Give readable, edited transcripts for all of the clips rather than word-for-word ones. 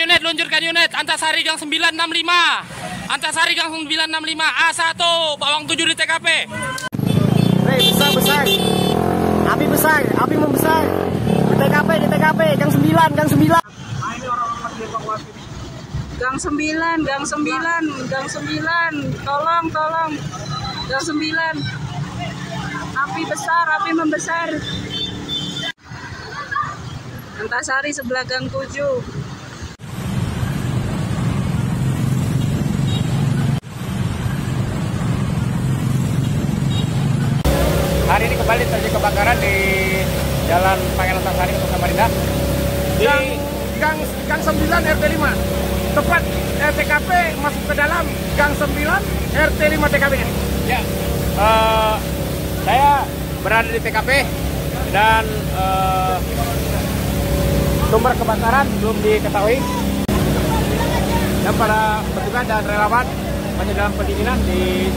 luncurkan unit. Antasari Gang 965. Antasari Gang 965 A1, bawang 7 di TKP. Besar. Api membesar. Di TKP, Gang 9. Gang 9, tolong. Gang 9. Api besar, api membesar. Antasari sebelah Gang 7. Hari ini kembali terjadi kebakaran di Jalan Pangeran Antasari, Kota Samarinda. Di Gang 9 RT 5. Tepat TKP masuk ke dalam Gang 9 RT 5 TKP ini. Ya, saya berada di TKP dan sumber kebakaran belum diketahui. Dan para petugas dan relawan masih dalam pendinginan di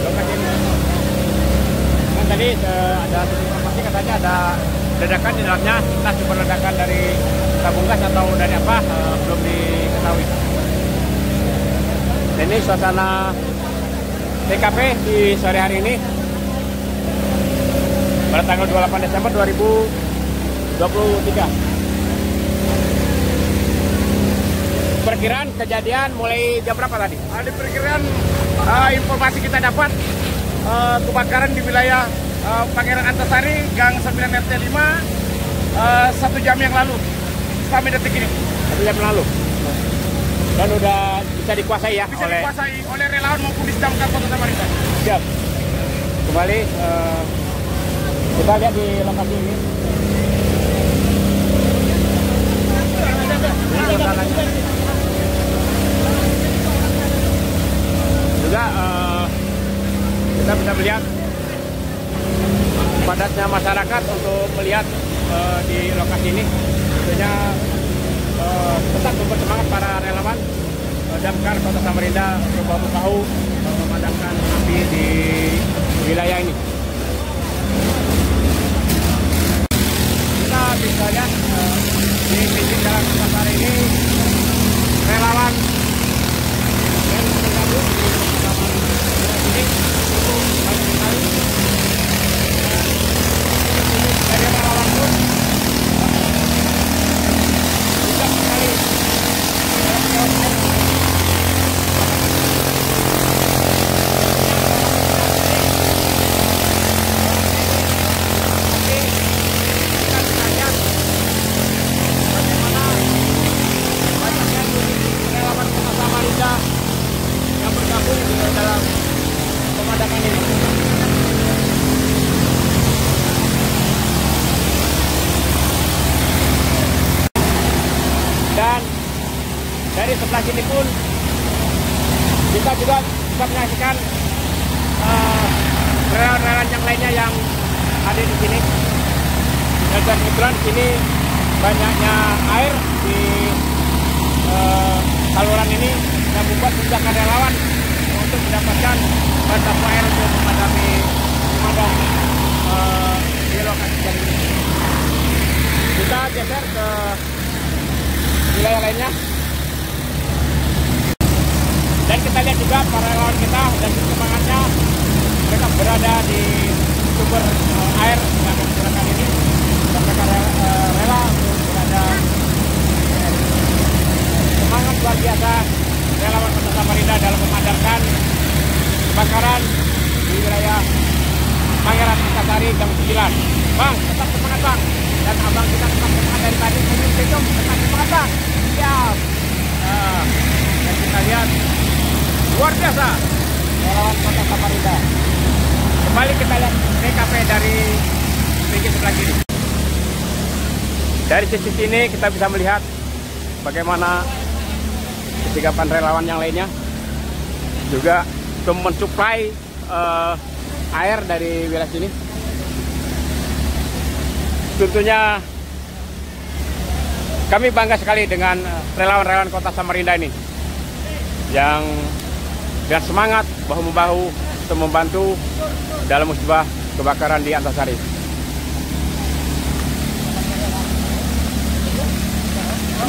lokasi ini. Dan tadi ada informasi katanya ada ledakan di dalamnya, entah cuma ledakan dari tabung gas atau dari apa, belum diketahui. Dan ini suasana TKP di sore hari ini pada tanggal 28 Desember 2023. Perkiraan kejadian mulai jam berapa tadi? Ada perkiraan informasi kita dapat kebakaran di wilayah Pangeran Antasari Gang 9 RT 5 1 jam yang lalu sampai detik ini. 1 jam lalu. Dan udah bisa dikuasai ya dikuasai oleh relawan maupun Disdamkar Kota Samarinda. Siap. Kembali kita lihat di lokasi ini. Juga kita bisa melihat padatnya masyarakat untuk melihat di lokasi ini. Tentunya tetap bersemangat para relawan Damkar Kota Samarinda untuk bahu-bahu memadamkan api di wilayah ini. Kita bisa lihat di pinggir jalan Antasari ini relawan yang tergabung di pemadaman ini dari relawan pun juga sekali yang bergabung di dalam pemadaman ini. Dan dari sebelah sini pun kita juga bisa menyaksikan relawan-relawan yang lainnya yang ada di sini. Dan kebetulan sini banyaknya air di saluran ini yang membuat tindakan relawan untuk mendapatkan bahan baku air untuk memadam di lokasi ini. Kita geser ke wilayah lainnya dan kita lihat juga para relawan kita dan semangatnya mereka berada di sumber air yang menggunakan ini dan mereka rela untuk berada. Semangat luar biasa relawan Kota Samarinda dalam memadamkan kebakaran di wilayah Pangeran Antasari Gang 9. Bang, tetap semangat bang. Dan abang kita tetap semangat dari tadi. Tetap semangat bang. Siap. Dan kita lihat luar biasa relawan Kota Samarinda. Kembali kita lihat TKP dari pinggir sebelah kiri. Dari sisi sini kita bisa melihat bagaimana kesigapan relawan yang lainnya juga untuk mensuplai air dari wilayah sini. Tentunya kami bangga sekali dengan relawan-relawan Kota Samarinda ini yang dengan semangat bahu-membahu untuk membantu dalam musibah kebakaran di Antasari.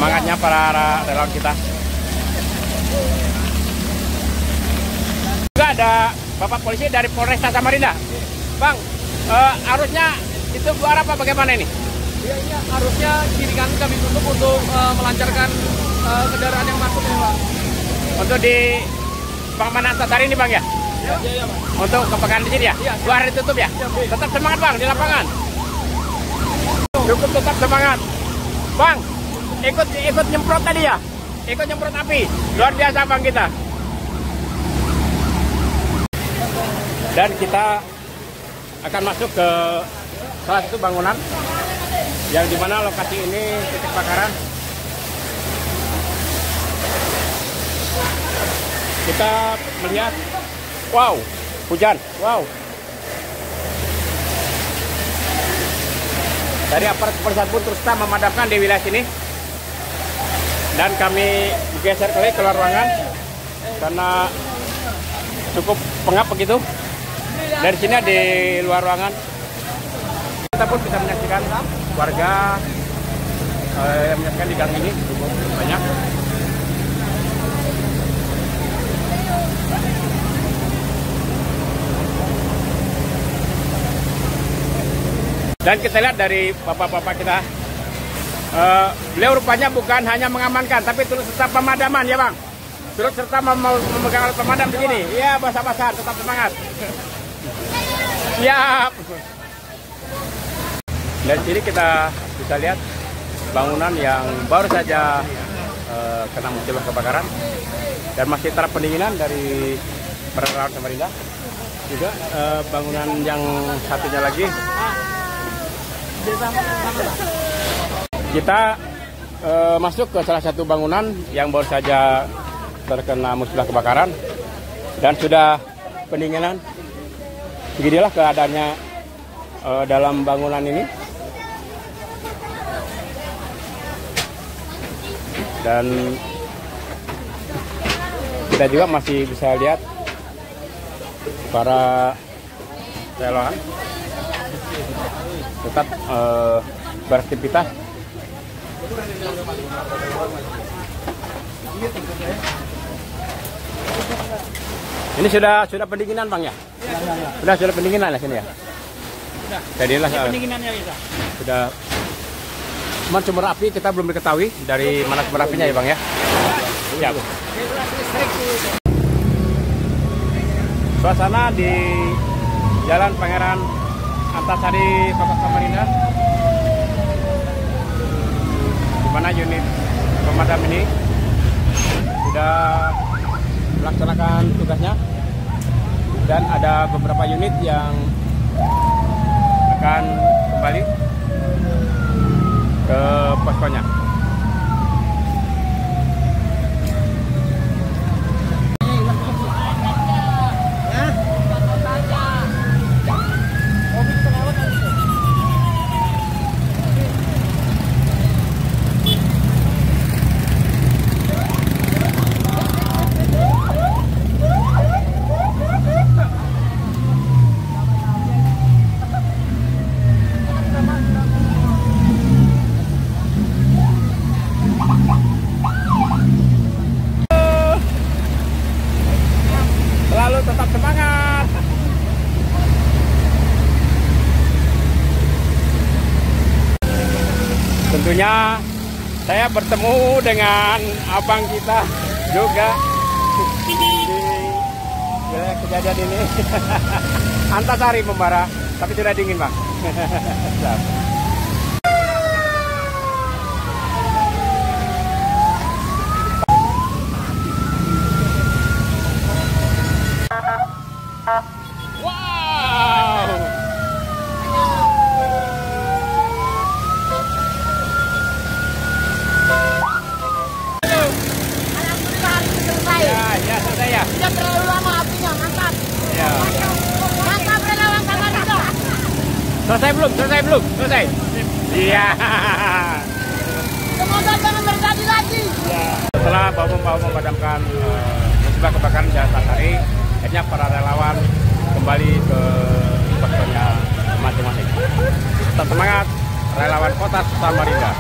semangatnya para relawan kita. Juga ada Bapak Polisi dari Polresta Samarinda. Bang, arusnya itu keluar apa bagaimana ini? Ya, ini arusnya kiri kanan kami tutup untuk melancarkan kendaraan yang masuk ini, Bang. Untuk di Pengamanan Antasari ini, Bang, ya? Iya, Bang. Untuk kepekaan di sini ya? Iya. Luar ditutup ya? Tetap semangat, Bang, di lapangan. Cukup tetap semangat. Bang, ikut nyemprot tadi ya? Ikut nyemprot api. Luar biasa, Bang, kita. Dan kita akan masuk ke salah satu bangunan yang dimana lokasi ini titik kebakaran. Kita melihat, wow, hujan, wow. Dari aparat kepolisian pun terus memadamkan di wilayah sini. Dan kami geser kembali keluar ruangan karena cukup pengap begitu. Dari sini di luar ruangan kita pun bisa menyaksikan warga yang menyaksikan di gang ini cukup banyak. Dan kita lihat dari bapak-bapak kita, beliau rupanya bukan hanya mengamankan, tapi turut serta pemadaman ya Bang. Turut serta memegang alat pemadam begini. Iya, basah-basahan, tetap semangat. Siap. Dan sini kita bisa lihat bangunan yang baru saja kena musibah kebakaran dan masih tahap pendinginan dari relawan Samarinda. Juga bangunan yang satunya lagi kita masuk ke salah satu bangunan yang baru saja terkena musibah kebakaran dan sudah pendinginan. Beginilah keadaannya dalam bangunan ini. Dan kita juga masih bisa lihat para relawan tetap beraktivitas. Ini sudah pendinginan Bang ya? Sudah pendinginan ya sini ya? Jadilah pendinginannya bisa. Sudah. Cuman sumber api kita belum diketahui dari mana sumber apinya ya Bang ya? Siap. Suasana di Jalan Pangeran Antasari, Kota Samarinda, di mana unit pemadam ini sudah melaksanakan tugasnya dan ada beberapa unit yang akan kembali ke poskonya. Tetap semangat. Tentunya saya bertemu dengan abang kita juga di wilayah kejadian ini. Antasari membara, tapi sudah dingin Bang. Wow. Alhamdulillah hari ini selesai. Ya, selesai ya. Tidak terlalu lama apinya, mantap. Ya. Mantap relawan Samarinda. Selesai belum? Selesai. Iya. Semoga jangan terjadi lagi. Ya. Setelah bahu-bahu memadamkan musibah kebakaran Jalan Antasari, akhirnya para relawan kembali ke poskonya masing-masing. Tetap semangat, relawan Kota Samarinda.